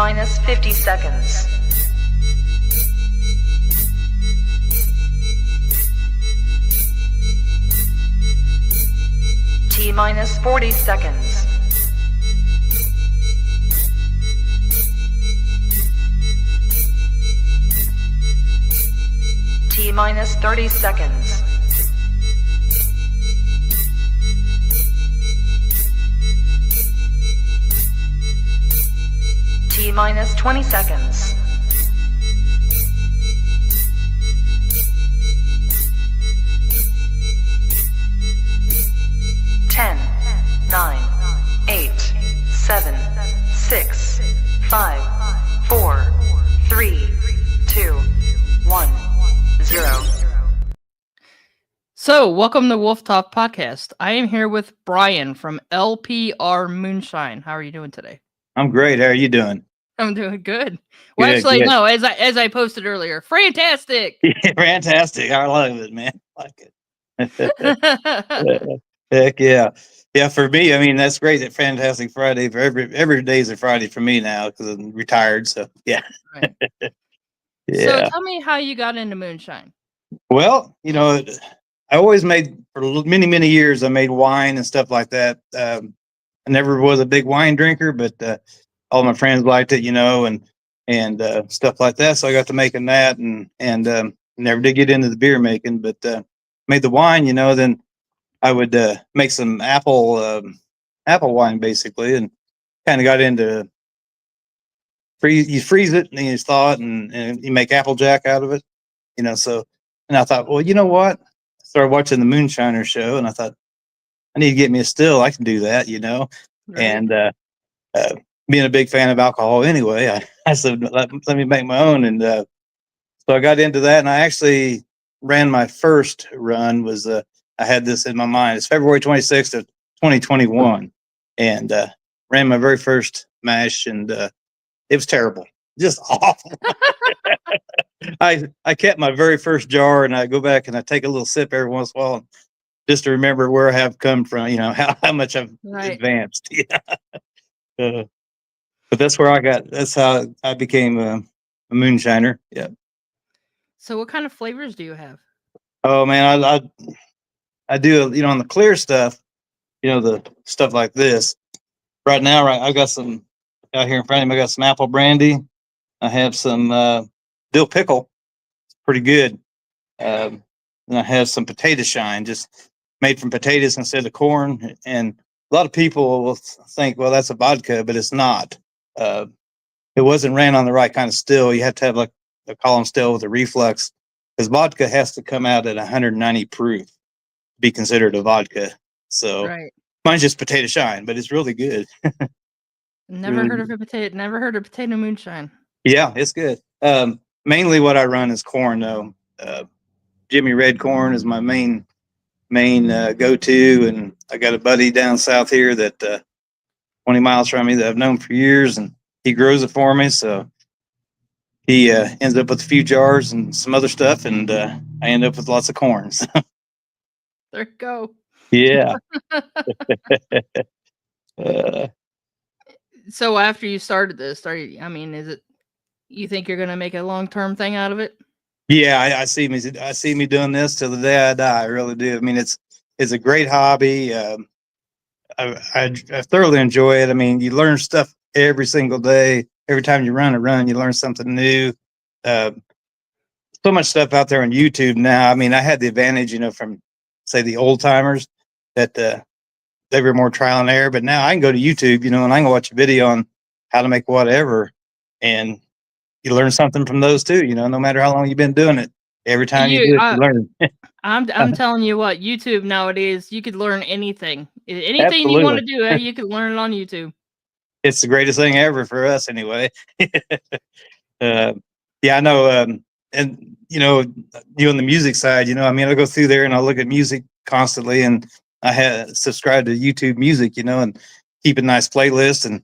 minus 50 seconds. T minus 40 seconds. T minus 30 seconds. T minus 20 seconds. Ten, 9, 8, 7, 6, 5, 4, 3, 2, 1, 0. So, welcome to Wolf Talk Podcast. I am here with Brian from LPR Moonshine. How are you doing today? I'm great. How are you doing? I'm doing good. Well, Good, actually, good. no, as I posted earlier, fantastic. Fantastic. I love it, man. I like it. Heck yeah. Yeah, for me, I mean, that's great. That Fantastic Friday for every day is a Friday for me now because I'm retired. So yeah. Right. Yeah. So, tell me how you got into moonshine. Well, I always made for many, many years. I made wine and stuff like that. I never was a big wine drinker, but all my friends liked it, and stuff like that. So I got to making that, and never did get into the beer making, but made the wine. Then I would make some apple wine basically, and kind of got into freeze it and then you thaw it, and you make apple jack out of it. So, and I thought, well, you know what? I started watching the Moonshiner show, and I thought I need to get me a still. I can do that, Right. and being a big fan of alcohol anyway, I said, let me make my own. And so I got into that, and I actually ran my first run was, I had this in my mind. It's February 26th of 2021, and ran my very first mash, and it was terrible, just awful. I kept my very first jar, and I go back and I take a little sip every once in a while just to remember where I have come from, how much I've advanced. Yeah. But that's how I became a moonshiner. Yeah. So, what kind of flavors do you have? Oh man, I do, on the clear stuff, the stuff like this. Right now, I got some out here in front of me. I got some apple brandy. I have some dill pickle. It's pretty good. And I have some potato shine, just made from potatoes instead of corn. And a lot of people will think, well, that's a vodka, but it's not. It wasn't ran on the right kind of still. You have to have like a column still with a reflux, because vodka has to come out at 190 proof to be considered a vodka. So mine's just potato shine, but it's really good. Never heard of potato moonshine. Yeah, it's good. Mainly what I run is corn though. Jimmy Red corn is my main go-to, and I got a buddy down south here that 20 miles from me that I've known for years, and he grows it for me. So he ends up with a few jars and some other stuff, and I end up with lots of corn. So. There you go. Yeah. So after you started this, you think you're gonna make a long-term thing out of it? Yeah, I see me doing this till the day I die. I really do. I mean, it's a great hobby. I thoroughly enjoy it. I mean, you learn stuff every single day. Every time you run a run, you learn something new. So much stuff out there on YouTube now. I mean, I had the advantage, from say the old timers that they were more trial and error, but now I can go to YouTube, and I can watch a video on how to make whatever, and you learn something from those too, no matter how long you've been doing it. Every time you do it, you learn. I'm telling you what, YouTube nowadays, you could learn anything. Anything Absolutely. you want to do, you can learn it on YouTube. It's the greatest thing ever for us anyway. Yeah, I know. And, you on the music side, I go through there and I look at music constantly, and I had subscribed to YouTube Music, and keep a nice playlist. And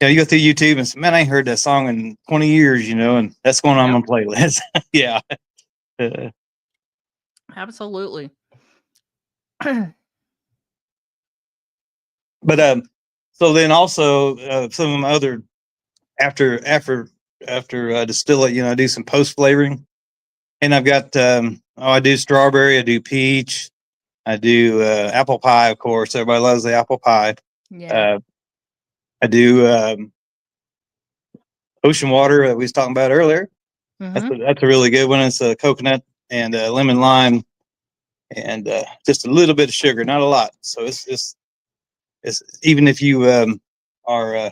you go through YouTube and say, man, I ain't heard that song in 20 years, and that's going on my playlist. Yeah. Absolutely. But so then also some of my other after distill it, I do some post flavoring, and I've got I do strawberry, I do peach, I do apple pie, of course. Everybody loves the apple pie. Yeah. I do ocean water that we was talking about earlier. Mm-hmm. That's a really good one. It's a coconut and lemon lime and just a little bit of sugar, not a lot. So it's even if you are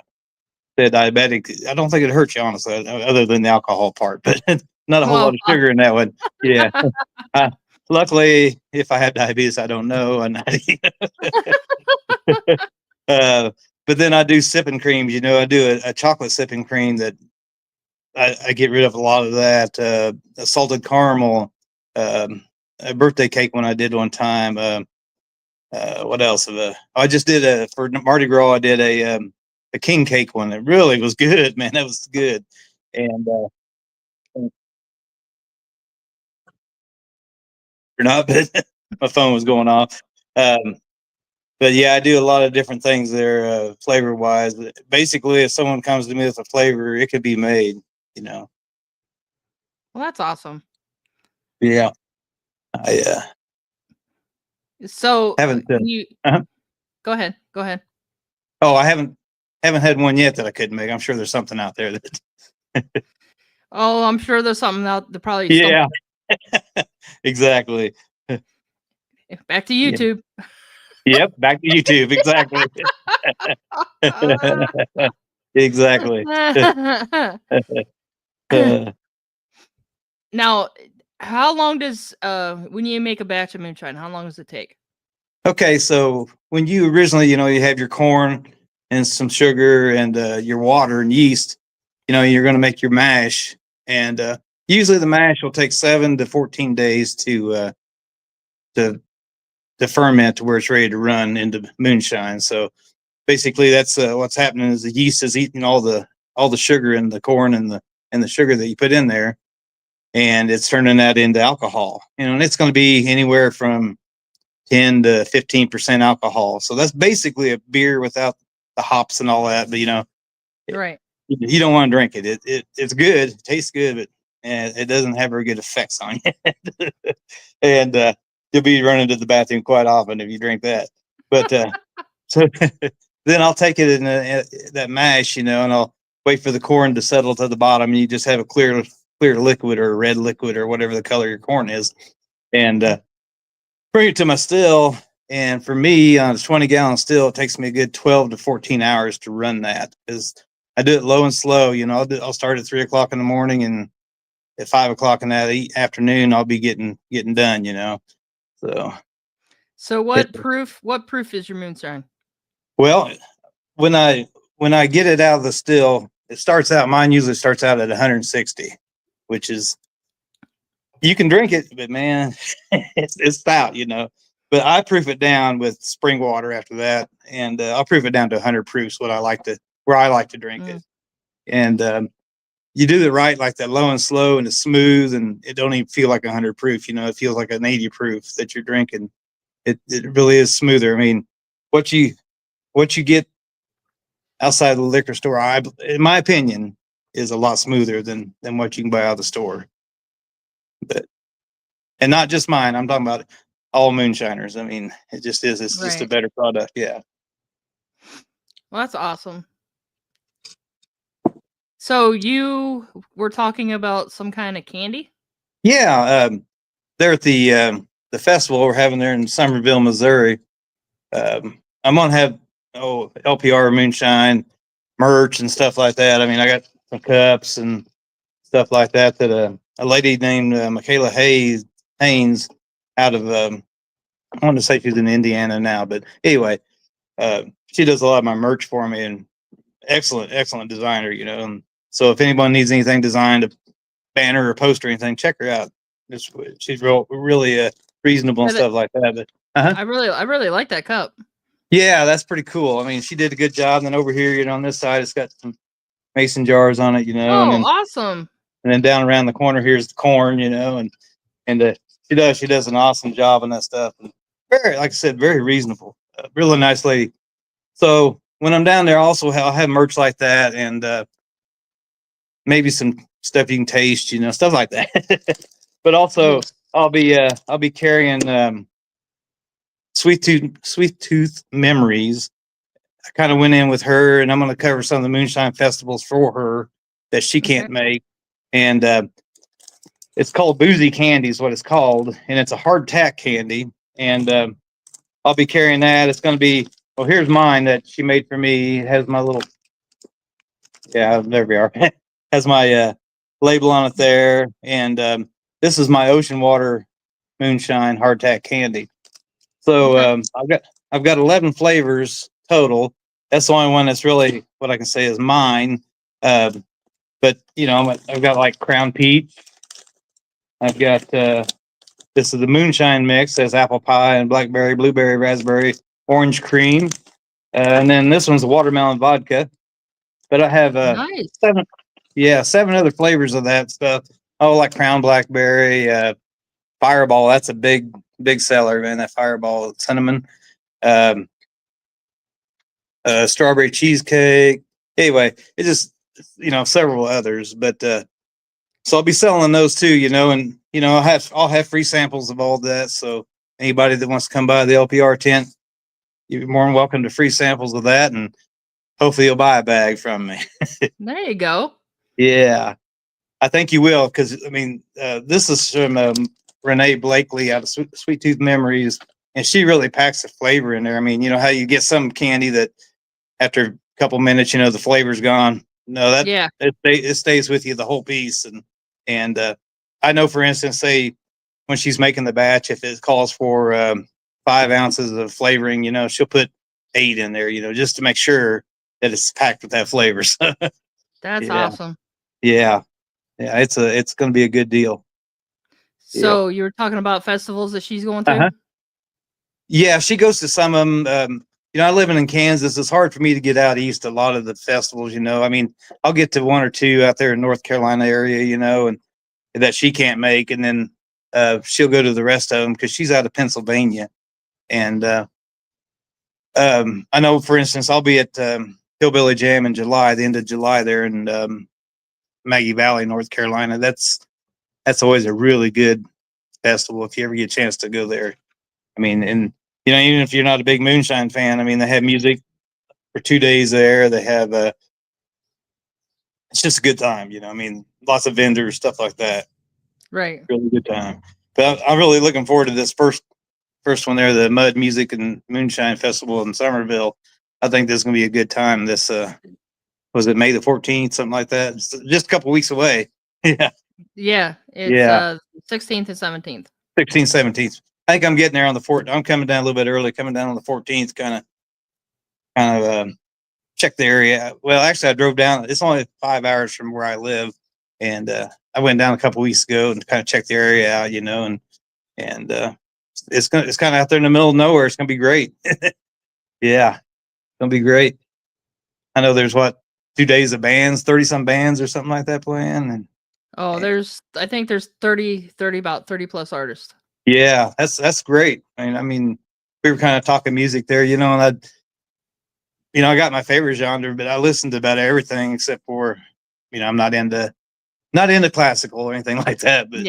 diabetic, I don't think it hurts you honestly, other than the alcohol part. But not a whole lot Well, of sugar in that one. Yeah. uh, Luckily, if I have diabetes, I don't know. I'm not uh, but then I do sipping creams. I do a chocolate sipping cream that I get rid of a lot of that. A salted caramel, a birthday cake one I did one time. What else? I just did for Mardi Gras. I did a king cake one. It really was good, man. That was good. And you're not, but my phone was going off. Um, but yeah, I do a lot of different things there, flavor wise. Basically, if someone comes to me with a flavor, it could be made. You know. well, that's awesome. Yeah. I So haven't. you Uh-huh. go ahead. Go ahead. Oh, I haven't had one yet that I couldn't make. I'm sure there's something out there that. Oh, I'm sure there's something out there probably. Yeah. Exactly. Back to Yeah. YouTube. Yep. Back to YouTube. Exactly. Exactly. Uh, Now, how long does when you make a batch of moonshine, how long does it take? okay, so when you originally, you have your corn and some sugar and your water and yeast, you're going to make your mash, and usually the mash will take 7 to 14 days to to ferment to where it's ready to run into moonshine. So basically, that's what's happening is the yeast is eating all the sugar in the corn and the sugar that you put in there, and it's turning that into alcohol. And it's going to be anywhere from 10 to 15% alcohol. So that's basically a beer without the hops and all that. But Right. you don't want to drink it. It's good, it tastes good, but it doesn't have very good effects on you. And you'll be running to the bathroom quite often if you drink that. But so then I'll take it in that mash, and I'll wait for the corn to settle to the bottom. And you just have a clear liquid or a red liquid or whatever the color your corn is, and bring it to my still. And for me, on a 20-gallon still, it takes me a good 12 to 14 hours to run that, because I do it low and slow. I'll start at 3 o'clock in the morning, and at 5 o'clock in that afternoon, I'll be getting done. So what proof? What proof is your moonshine? Well, when I get it out of the still, it starts out. Mine usually starts out at 160, which is, you can drink it, but man, it's stout. But I proof it down with spring water after that, and I'll proof it down to 100 proofs. Where I like to drink it, and you do it right, like that, low and slow, and it's smooth, and it don't even feel like 100 proof. It feels like an 80 proof that you're drinking. It really is smoother. I mean, what you get outside of the liquor store, in my opinion, is a lot smoother than what you can buy out of the store. But and not just mine. I'm talking about all moonshiners. I mean, it just is. It's just a Right. better product. Yeah. Well, that's awesome. So you were talking about some kind of candy? Yeah. There at the festival we're having there in Somerville, Missouri. I'm gonna have LPR Moonshine merch and stuff like that. I mean, I got some cups and stuff like that a lady named Michaela Haynes out of I want to say she's in Indiana now, but anyway, she does a lot of my merch for me, and excellent designer. And so if anyone needs anything designed, a banner or poster or anything, check her out. She's really reasonable and Yeah, stuff like that. But I really like that cup. yeah, that's pretty cool. I mean, she did a good job. And then over here, on this side, it's got some mason jars on it, Oh, awesome. and then down around the corner here's the corn, and she does an awesome job on that stuff. And very, like I said, very reasonable. Really nice lady. So when I'm down there, also I'll have merch like that, and maybe some stuff you can taste, stuff like that. But also, I'll be carrying Sweet Tooth Memories. I kind of went in with her, and I'm going to cover some of the moonshine festivals for her that she can't make. And it's called Boozy Candy, is what it's called, and it's a hardtack candy. And I'll be carrying that. It's going to be, well, here's mine that she made for me. It has my little, yeah, there we are. Has my label on it there, and this is my ocean water moonshine hardtack candy. So I've got 11 flavors total. That's the only one that's really what I can say is mine. But I've got like Crown Peach. I've got this is the moonshine mix. There's apple pie and blackberry, blueberry, raspberry, orange cream, and then this one's the watermelon vodka. But I have Nice. seven other flavors of that stuff. Oh, like Crown Blackberry, Fireball. That's a big seller, man. That Fireball cinnamon, um, strawberry cheesecake. Anyway, it just several others, but so I'll be selling those too, and I'll have free samples of all that. So anybody that wants to come by the LPR tent, you're more than welcome to free samples of that, and hopefully you'll buy a bag from me. There you go. Yeah, I think you will, because this is from Renee Blakely out of Sweet Tooth Memories, and she really packs the flavor in there. How you get some candy that after a couple minutes, the flavor's gone. No, it stays with you the whole piece, and I know, for instance, say when she's making the batch, if it calls for 5 ounces of flavoring, she'll put 8 in there, just to make sure that it's packed with that flavor. That's awesome. Yeah, it's going to be a good deal. So you were talking about festivals that she's going to? Yeah, she goes to some of them. I living in Kansas. It's hard for me to get out east. A lot of the festivals, I'll get to 1 or 2 out there in North Carolina area, and that she can't make, and then she'll go to the rest of them because she's out of Pennsylvania. And I know, for instance, I'll be at Hillbilly Jam in July, the end of July, there in Maggie Valley, North Carolina. That's always a really good festival if you ever get a chance to go there. And even if you're not a big moonshine fan, they have music for 2 days there. They have it's just a good time, lots of vendors, stuff like that. Right. Really good time. But I'm really looking forward to this first one there, the Mud Music and Moonshine Festival in Somerville. I think this is going to be a good time. This was it May the 14th, something like that? It's just a couple weeks away. Yeah. Yeah. It's 16th and 17th. 16th, 17th. I think I'm getting there on the 14th. I'm coming down a little bit early, coming down on the 14th, kind of check the area. Well, actually, I drove down. It's only 5 hours from where I live, and I went down a couple weeks ago and kind of checked the area out, and it's kind of out there in the middle of nowhere. It's gonna be great. Yeah, it's gonna be great. I know there's 2 days of bands, 30 some bands or something like that playing, and I think there's 30 about 30 plus artists. Yeah, that's great. We were kind of talking music there, and I got my favorite genre, but I listen to about everything except for, I'm not into classical or anything like that. But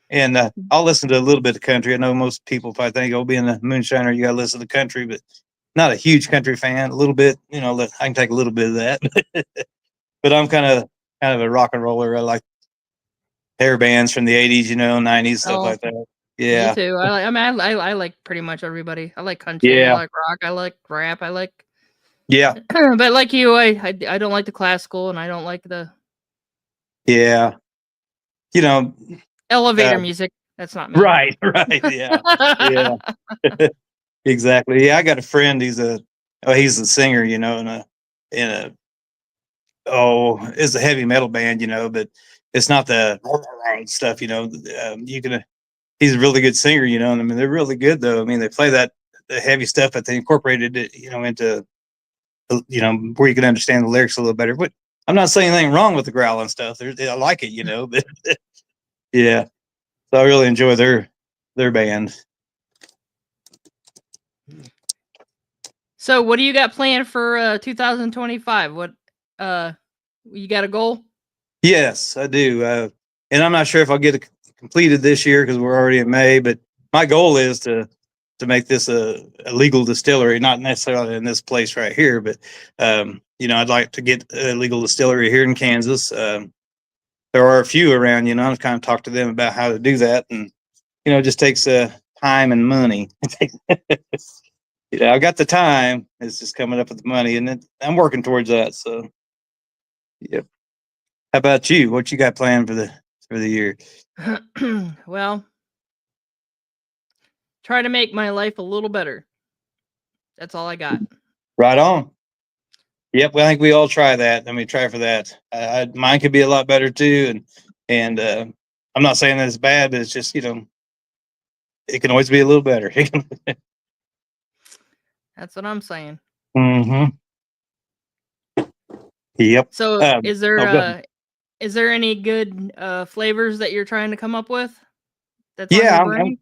and I'll listen to a little bit of country. I know most people probably think, "Oh, being a moonshiner, you got to listen to country," but not a huge country fan. A little bit, I can take a little bit of that. But I'm kind of a rock and roller. I like hair bands from the 80s, 90s, stuff like that. Yeah. Me too. I like pretty much everybody. I like country. Yeah. I like rock. I like rap. I like. Yeah. But like you, I don't like the classical, and I don't like the. Yeah. Elevator music. That's not me. Right. Yeah. Yeah. Exactly. Yeah. I got a friend. He's a singer, it's a heavy metal band, but it's not the stuff, he's a really good singer, and they're really good though. They play the heavy stuff, but they incorporated it, into, where you can understand the lyrics a little better. But I'm not saying anything wrong with the growling stuff. I like it, but yeah. So I really enjoy their band. So what do you got planned for 2025? What you got a goal? Yes, I do. And I'm not sure if I'll get it completed this year because we're already in May. But my goal is to make this a legal distillery, not necessarily in this place right here, but I'd like to get a legal distillery here in Kansas. There are a few around. I've kind of talked to them about how to do that, and it just takes time and money. I got the time. It's just coming up with the money, and I'm working towards that. So, yep. How about you? What you got planned for the year? Well, try to make my life a little better. That's all I got. Right on. Yep, well, I think we all try that. I mean, try for that. Mine could be a lot better too, and I'm not saying that it's bad, but it's just it can always be a little better. That's what I'm saying. Mm-hmm. Yep. So, Oh, go ahead. is there any good flavors that you're trying to come up with that's on Yeah, your I'm brain?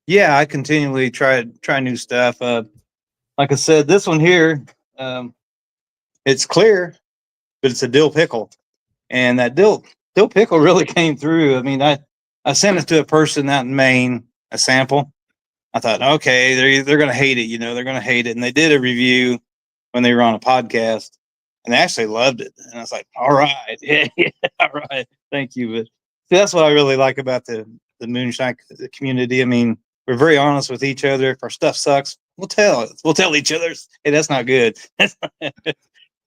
yeah, I continually try new stuff. Like I said, this one here, um, it's clear, but it's a dill pickle, and that dill pickle really came through. I mean, I sent it to a person out in Maine, a sample. I thought, okay, they're gonna hate it, they're gonna hate it, and they did a review when they were on a podcast, and they actually loved it, and I was like, all right, yeah, yeah, all right, thank you. But see, that's what I really like about the moonshine community. I mean, we're very honest with each other. If our stuff sucks, we'll tell each other, hey, that's not good.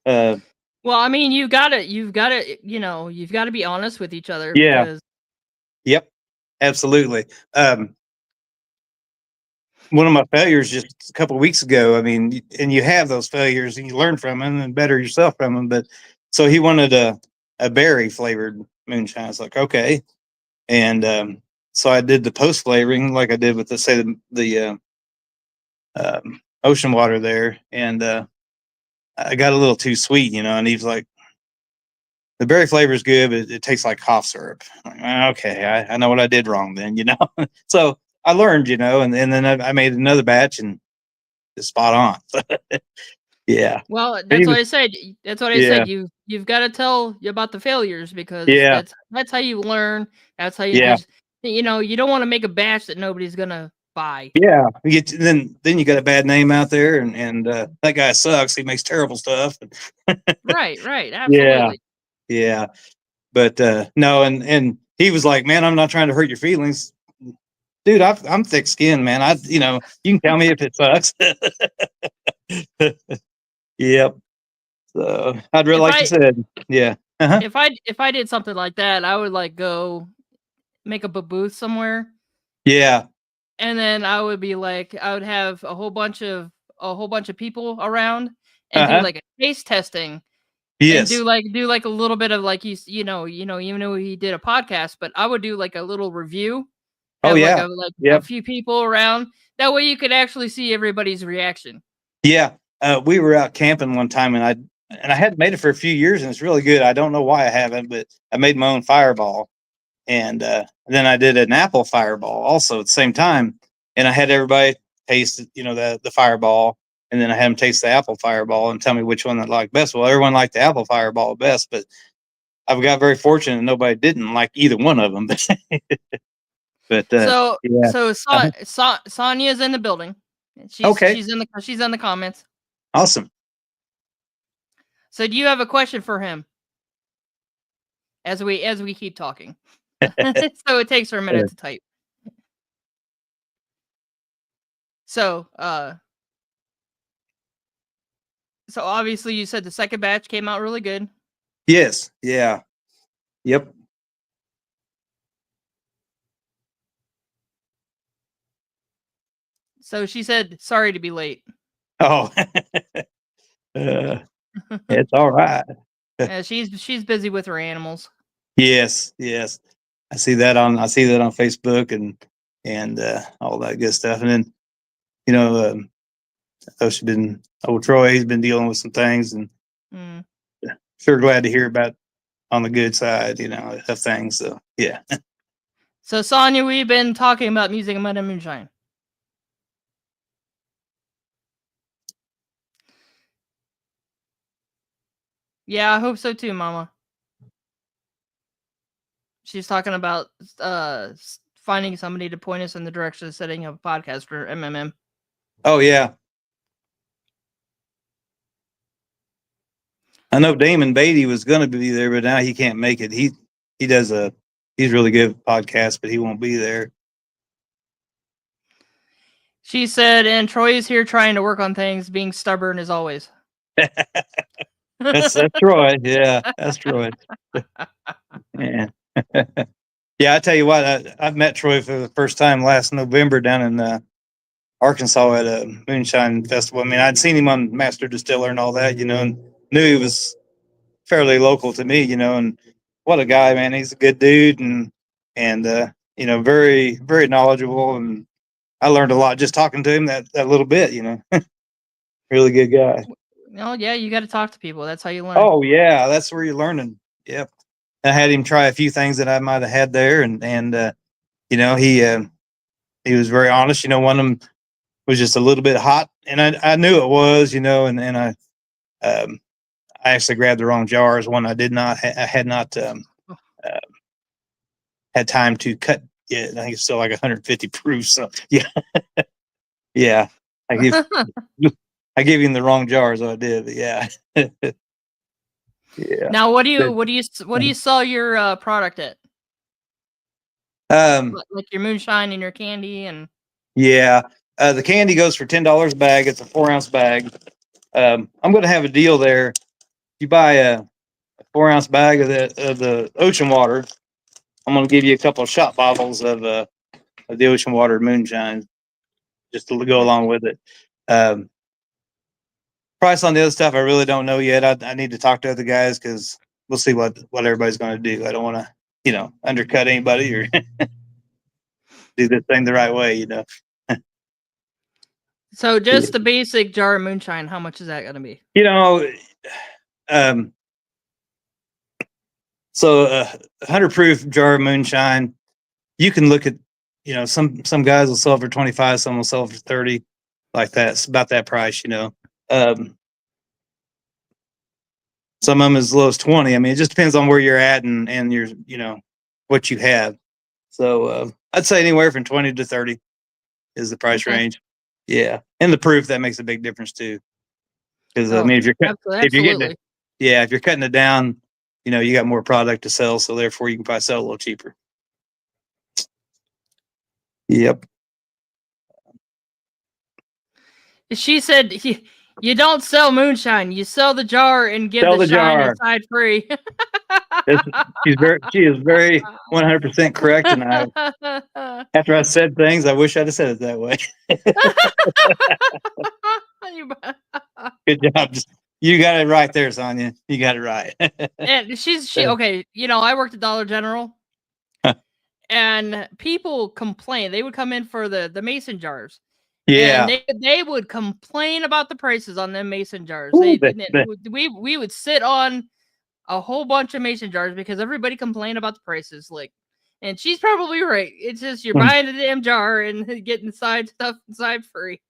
uh, Well, I mean, you've got to be honest with each other yeah, because yep, absolutely. One of my failures just a couple of weeks ago. I mean, and you have those failures and you learn from them and better yourself from them. But so he wanted a berry flavored moonshine. I was like, okay, and so I did the post flavoring like I did with the ocean water there, and I got a little too sweet, And he was like, the berry flavor is good, but it tastes like cough syrup. I'm like, okay, I know what I did wrong then. So I learned, and then I made another batch and it's spot on. Yeah. well, But that's he what was, I said. That's what I yeah, said. You've got to tell you about the failures because yeah, that's how you learn. That's how you yeah, because you don't want to make a batch that nobody's gonna buy. yeah. Then you got a bad name out there, and that guy sucks. He makes terrible stuff. Right, right, Yeah, absolutely. yeah. But no, and he was like, man, I'm not trying to hurt your feelings, dude. I'm thick skinned, man. You can tell me if it sucks. Yep. So I'd really If like you I said, yeah. Uh-huh. if I did something like that, I would like go make up a booth somewhere, Yeah. and then I would have a whole bunch of people around and do Uh-huh. like a taste testing and Yes. do like a little bit of like even though he did a podcast, but I would do like a little review, Oh have yeah. like a Yep. few people around. That way you could actually see everybody's reaction. Yeah, we were out camping one time, and I hadn't made it for a few years, and it's really good. I don't know why I haven't, but I made my own fireball, and then I did an apple fireball also at the same time, and I had everybody taste, the fireball, and then I had them taste the apple fireball and tell me which one they liked best. Well, everyone liked the apple fireball best, but I've got very fortunate, and nobody didn't like either one of them. But So yeah, Sonia's in the building. okay, She's in the comments. awesome. So do you have a question for him as we keep talking? So it takes her a minute to type. So so obviously you said the second batch came out really good. Yes, yeah, yep. So she said sorry to be late. Oh, uh, it's all right. She's busy with her animals. Yes, yes. I see that on Facebook and all that good stuff. And then you know, she's been old Troy. He's been dealing with some things, and Mm. sure glad to hear about on the good side, of things. So yeah, So Sonia, we've been talking about music and Mud and Moonshine. Yeah, I hope so too, Mama. She's talking about finding somebody to point us in the direction of setting up a podcast for MMM. Oh yeah. I know Damon Beatty was going to be there, but now he can't make it. He's really good at podcasts, but he won't be there. She said, and Troy is here trying to work on things, being stubborn as always. That's Troy. Yeah, that's Troy. Yeah. Yeah, I tell you what, I've met Troy for the first time last November down in Arkansas at a moonshine festival. I mean, I'd seen him on Master Distiller and all that, and knew he was fairly local to me, and what a guy, man. He's a good dude and very, very knowledgeable. And I learned a lot just talking to him that little bit, really good guy. Oh yeah, you got to talk to people. That's how you learn. Oh yeah, that's where you're learning. Yep. I had him try a few things that I might have had there, and he was very honest. One of them was just a little bit hot, and I knew it was, and I actually grabbed the wrong jars. One I did not, I had not had time to cut yet. I think it's still like 150 proof. So yeah, yeah. I gave him the wrong jars. I did, but yeah. Yeah. Now, what do you sell your product at? Like your moonshine and your candy and. Yeah, the candy goes for $10 a bag. It's a 4-ounce bag. I'm going to have a deal there. You buy a 4-ounce bag of the ocean water, I'm going to give you a couple of shot bottles of the ocean water moonshine, just to go along with it. Price on the other stuff, I really don't know yet. I need to talk to other guys because we'll see what everybody's going to do. I don't want to, undercut anybody or do this thing the right way, So just the basic jar of moonshine, how much is that going to be? So a 100 proof jar of moonshine, you can look at, some guys will sell for 25, some will sell for 30, like that. It's about that price, some of them as low as 20. I mean, it just depends on where you're at and your, what you have. So I'd say anywhere from 20 to 30 is the price range. Yeah, and the proof, that makes a big difference too. Because I mean, if you're cutting it down, you got more product to sell, so therefore you can probably sell a little cheaper. Yep. She said you don't sell moonshine, you sell the jar and give the shine aside free. She is very 100% correct, and after I said things, I wish I'd have said it that way. Good job. You got it right there, Sonia. You got it right. And she okay. I worked at Dollar General, and people complain. They would come in for the mason jars. Yeah, and they would complain about the prices on them mason jars. Ooh, we would sit on a whole bunch of mason jars because everybody complained about the prices. And she's probably right. It's just you're buying a damn jar and getting stuff inside free.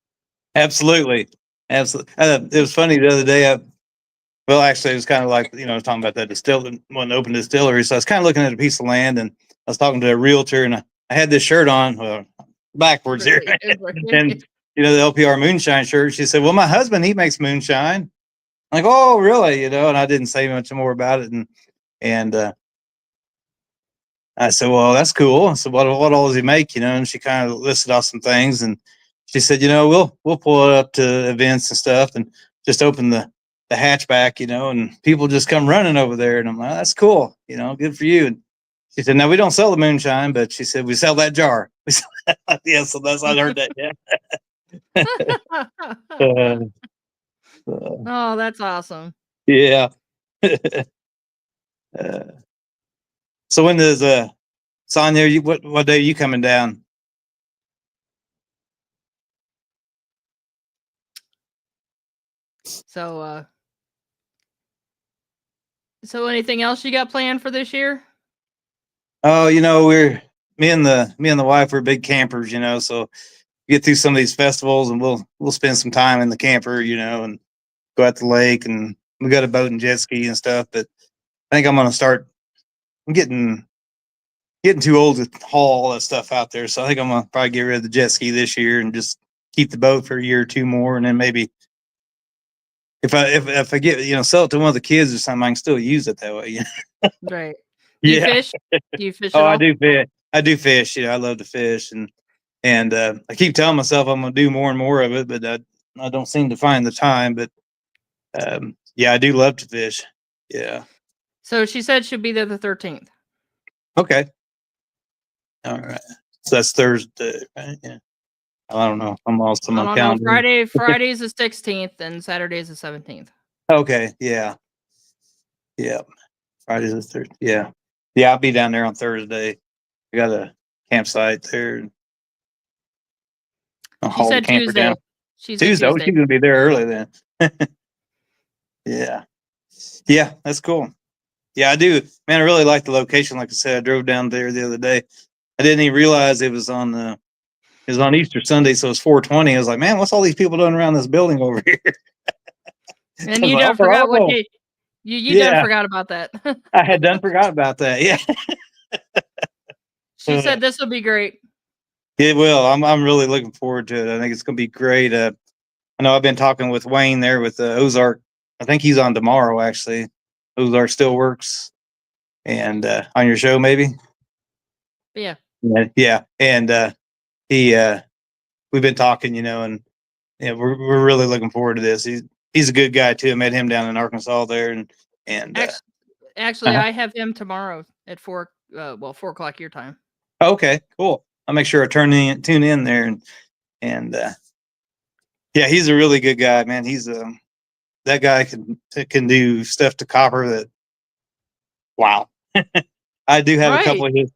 Absolutely. It was funny the other day. Actually, it was kind of like, I was talking about that distillery, one open distillery. So I was kind of looking at a piece of land, and I was talking to a realtor, and I had this shirt on, backwards here, and the LPR Moonshine shirt. She said, "Well, my husband, he makes moonshine." I'm like, "Oh, really?" And I didn't say much more about it, and I said, "Well, that's cool." I said, "What all does he make?" And she kind of listed off some things, and she said, "We'll pull it up to events and stuff, and just open the hatchback, and people just come running over there." And I'm like, "That's cool, good for you." And she said, "No, we don't sell the moonshine, but," she said, "we sell that jar." Yeah, so I heard that. Yeah. Oh, that's awesome. Yeah. So when does Sonia? What day are you coming down? So anything else you got planned for this year? Oh, me and the wife, we're big campers, so get through some of these festivals and we'll spend some time in the camper, and go out to the lake, and we got a boat and jet ski and stuff. But I think I'm getting getting too old to haul all that stuff out there. So I think I'm gonna probably get rid of the jet ski this year and just keep the boat for a year or two more, and then maybe if I get sell it to one of the kids or something, I can still use it that way. Right. Do you fish? Do you fish Oh, at all? I do fish. I do fish. I love to fish, and I keep telling myself I'm gonna do more and more of it, but I don't seem to find the time. But yeah, I do love to fish. Yeah. So she said she'll be there the 13th. Okay. All right. So that's Thursday, right? Yeah. I don't know. I'm also I my don't know. calendar. Friday's the 16th and Saturday's the 17th. Okay. Yeah. Yeah. Friday's the third. Yeah. Yeah. I'll be down there on Thursday. I got a campsite there. I'll She haul the said camper Tuesday. down. She said Tuesday. Oh, Tuesday. she's gonna be there early then. Yeah. Yeah. That's cool. Yeah, I do. Man, I really like the location. Like I said, I drove down there the other day. I didn't even realize it was on Easter Sunday, so it's 420. I was like, man, what's all these people doing around this building over here? And I was you like, done forgot what oh, day. You done yeah, forgot about that. I had done forgot about that. Yeah, She said this will be great. it will. I'm really looking forward to it. I think it's gonna be great. I know I've been talking with Wayne there with Ozark. I think he's on tomorrow actually. Ozark still works, and on your show maybe. Yeah. Yeah, and he we've been talking, and yeah, we're really looking forward to this. He's a good guy too. I met him down in Arkansas there, and Actually, uh-huh. I have him tomorrow at 4:00 your time. Okay, cool. I'll make sure I tune in there, and yeah, he's a really good guy, man. He's that guy can do stuff to copper that wow. I do have a couple Right. of his.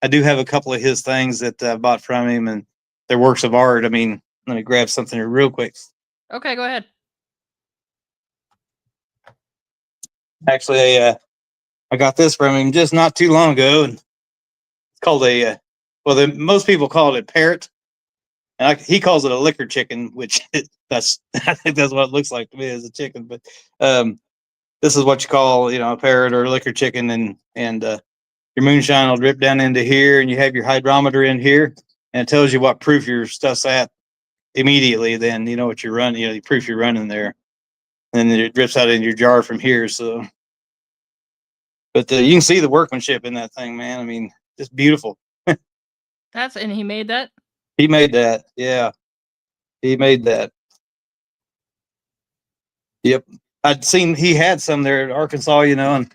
I do have a couple of his things that I bought from him, and they're works of art. I mean, let me grab something here real quick. Okay, go ahead. Actually, I got this from him just not too long ago, and it's called most people call it a parrot, and he calls it a liquor chicken, which that's I think that's what it looks like to me as a chicken. But this is what you call a parrot or a liquor chicken, and your moonshine will drip down into here, and you have your hydrometer in here, and it tells you what proof your stuff's at immediately. Then you know what you're running, the proof you're running there, and then it drips out in your jar from here. So. But you can see the workmanship in that thing, man. I mean, just beautiful. And he made that? He made that. Yeah. He made that. Yep. I'd seen he had some there at Arkansas, and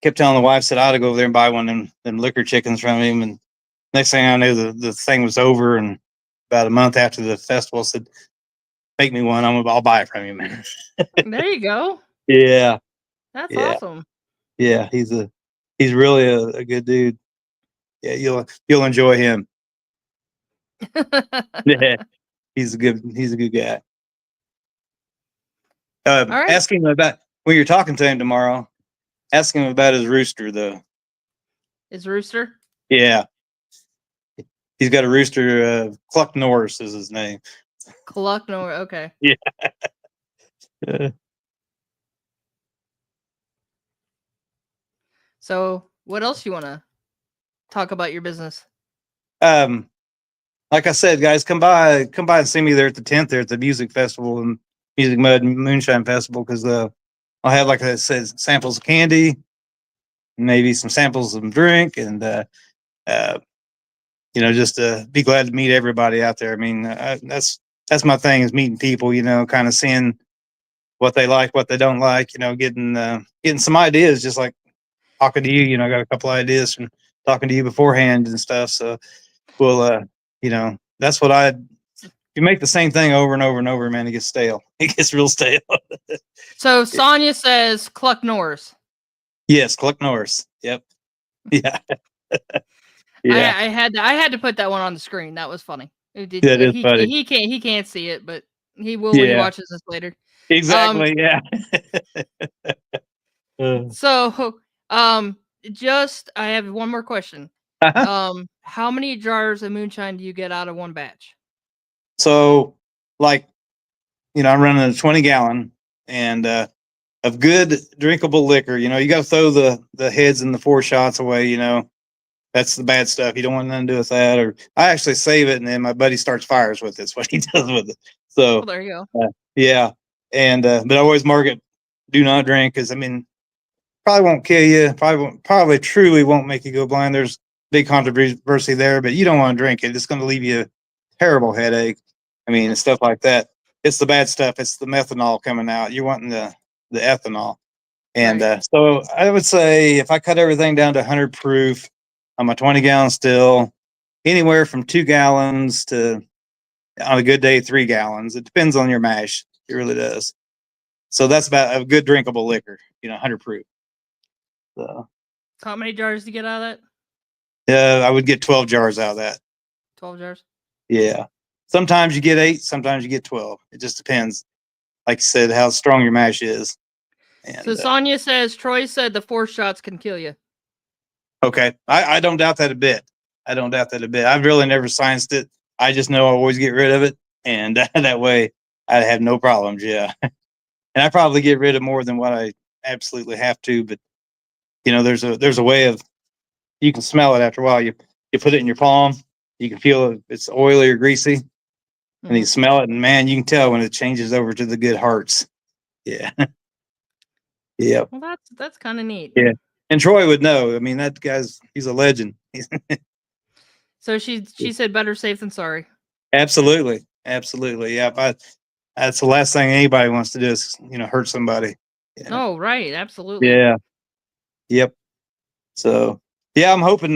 kept telling the wife, said I ought to go over there and buy one of them liquor chickens from him. And next thing I knew, the thing was over. And about a month after the festival, said, make me one. I'll buy it from you, man. There you go. Yeah. That's Yeah. awesome. Yeah. He's really a good dude. Yeah. You'll enjoy him. Yeah. He's a good guy. All right. Ask him about when you're talking to him tomorrow. Ask him about his rooster, though. Is Rooster? Yeah, he's got a rooster. Cluck Norris is his name. Cluck no. Okay. Yeah. So, what else you want to talk about your business? Like I said, guys, come by and see me there at the 10th there at the music festival and Music Mud Moonshine Festival, because I'll have, like I said, samples of candy, maybe some samples of drink, and just be glad to meet everybody out there. I mean, that's my thing, is meeting people, kind of seeing what they like, what they don't like, getting some ideas, just like talking to you. I got a couple ideas from talking to you beforehand and stuff. So we'll, that's what you make the same thing over and over and over, man, it gets stale. It gets real stale. So Sonia says Cluck Norris. Yes, Cluck Norris. Yep. Yeah. Yeah. I had to put that one on the screen. That was funny. That is funny. He can't see it, but he will when he watches this later. Exactly. Yeah. So just I have one more question. How many jars of moonshine do you get out of one batch? So, like, I'm running a 20-gallon and of good drinkable liquor. You got to throw the heads and the 4 shots away. That's the bad stuff. You don't want nothing to do with that. Or I actually save it, and then my buddy starts fires with it. That's what he does with it. So Well, there you go. yeah, and but I always mark it, do not drink, because I mean, probably won't kill you. Probably truly won't make you go blind. There's big controversy there, but you don't want to drink it. It's going to leave you a terrible headache. I mean, and stuff like that. It's the bad stuff. It's the methanol coming out. You're wanting the ethanol. And Right. so I would say if I cut everything down to 100 proof on my 20-gallon still, anywhere from 2 gallons to, on a good day, 3 gallons. It depends on your mash. It really does. So that's about a good drinkable liquor, 100 proof. So How many jars do you get out of that? I would get 12 jars out of that. 12 jars. Yeah. Sometimes you get 8, sometimes you get 12. It just depends, like I said, how strong your mash is. And, So Sonia says Troy said the 4 shots can kill you. okay. I don't doubt that a bit. I've really never scienced it. I just know I always get rid of it. And that way I have no problems. Yeah. And I probably get rid of more than what I absolutely have to. But, there's a way of, you can smell it after a while. You put it in your palm. You can feel if it's oily or greasy. And you smell it. And, man, you can tell when it changes over to the good hearts. Yeah. Yeah. Well, that's kind of neat. Yeah. And Troy would know. I mean, that he's a legend. So she said better safe than sorry. Absolutely. Yeah. That's the last thing anybody wants to do is, hurt somebody. Yeah. Oh, right. Absolutely. Yeah. Yep. So, yeah, I'm hoping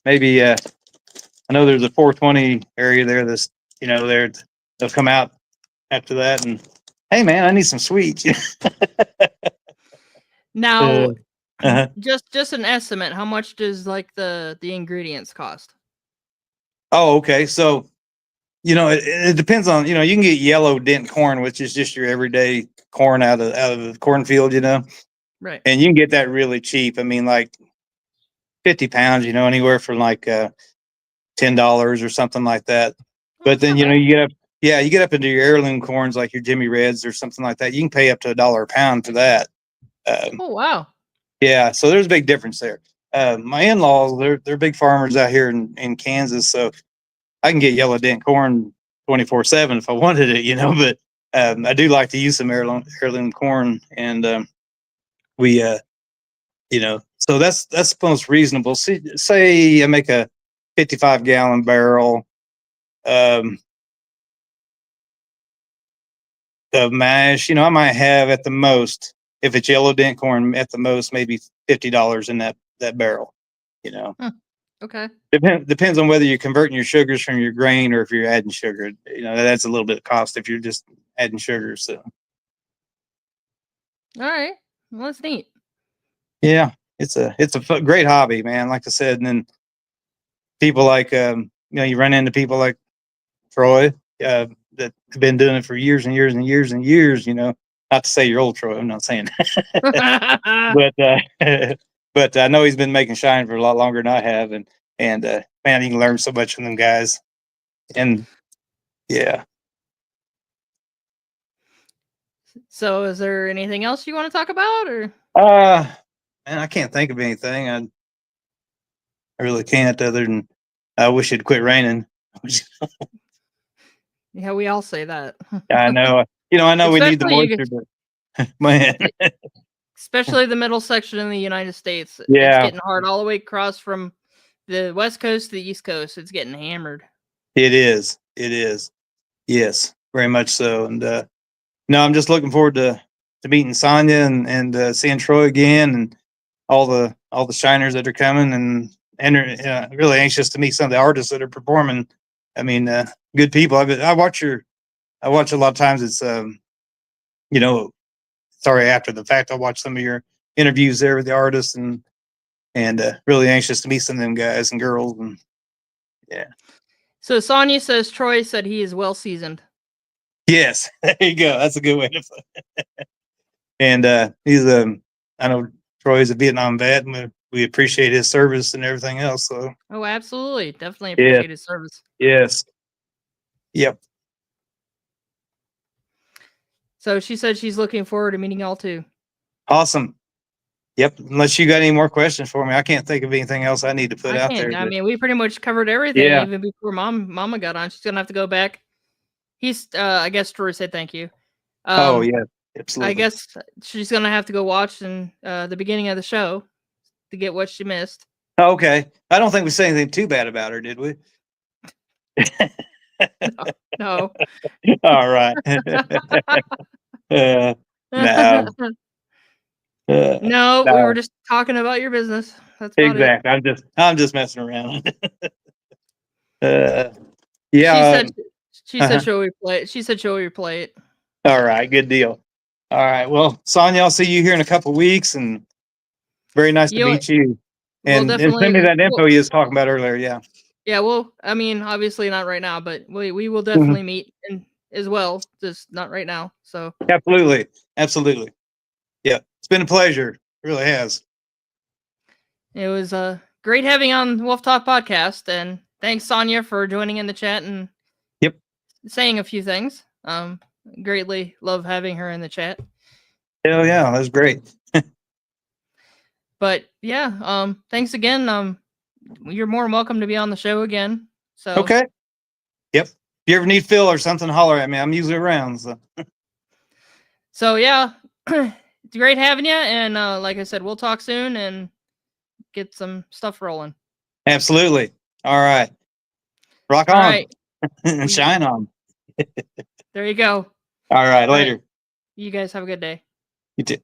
maybe I know there's a 420 area there that's, they'll come out after that and, hey, man, I need some sweets. Now, Uh-huh. just an estimate. How much does like the ingredients cost? Oh, okay. So, it depends on, you can get yellow dent corn, which is just your everyday corn out of the cornfield, Right. and you can get that really cheap. I mean, like 50 pounds, anywhere from like $10 or something like that. But then, you get up into your heirloom corns, like your Jimmy Reds or something like that. You can pay up to $1 a pound for that. Oh, wow. Yeah. So there's a big difference there. My in-laws, they're big farmers out here in Kansas. So I can get yellow dent corn 24/7 if I wanted it, but I do like to use some heirloom corn, and we, so that's most reasonable. Say I make a 55-gallon barrel of mash. I might have at the most, if it's yellow dent corn, at the most maybe $50 in that barrel. Okay. Depends on whether you're converting your sugars from your grain or if you're adding sugar. That's a little bit of cost if you're just adding sugar. So, All right. Well, that's neat. yeah, it's a great hobby, man. Like I said, and then people like you run into people like Troy that have been doing it for years and years and years and years. Not to say you're old, Troy. I'm not saying that, but I know he's been making shine for a lot longer than I have, and man, you can learn so much from them guys. And yeah. So, is there anything else you want to talk about, or? Man, I can't think of anything. I really can't, other than I wish it'd quit raining. Yeah, we all say that. I know. I know we need the Especially moisture, but man, especially the middle section in the United States. Yeah. It's getting hard all the way across from the West Coast to the East Coast. It's getting hammered. it is. It is. Yes, very much so. And no, I'm just looking forward to meeting Sonia and seeing Troy again, and all the shiners that are coming, and really anxious to meet some of the artists that are performing. I mean, good people. I watch a lot of times. It's sorry, after the fact, I watch some of your interviews there with the artists, and really anxious to meet some of them guys and girls. And yeah. So Sonia says Troy said he is well seasoned. Yes, there you go. That's a good way to put it. And he's I know Troy's a Vietnam vet, and we appreciate his service and everything else. So Oh, absolutely. Definitely appreciate his service. yes. Yep. So she said she's looking forward to meeting y'all too. Awesome. Yep. Unless you got any more questions for me, I can't think of anything else I need to put I out can't. there. I mean, we pretty much covered everything Yeah. even before Mama got on. She's gonna have to go back. I guess Troy said thank you. Oh yeah, absolutely. I guess she's gonna have to go watch the beginning of the show to get what she missed. Okay. I don't think we said anything too bad about her, did we? No. All right. No. No, we no. were just talking about your business. That's about Exactly. I'm just messing around. it. Yeah. She said Uh-huh. she'll replay it. She said she'll replay it. All right. Good deal. All right. Well, Sonia, I'll see you here in a couple weeks, and very nice to You meet you. we'll And send me definitely that info you was talking about earlier. Yeah. yeah, well, I mean, obviously not right now, but we will Mhm. definitely meet and as well, just not right now. So Absolutely. Absolutely. Yeah. It's been a pleasure. It really has. it was great having you on Wolf Talk podcast, and thanks Sonia for joining in the chat and Yep. saying a few things. Greatly love having her in the chat. Hell yeah. That was great. But yeah, thanks again. You're more than welcome to be on the show again. So Okay. Yep. If you ever need Phil or something, holler at me. I'm usually around. So yeah, it's great having you. And like I said, we'll talk soon and get some stuff rolling. Absolutely. All right. Rock All on. right. And shine on. There you go. All right. All right. Later. You guys have a good day. You too.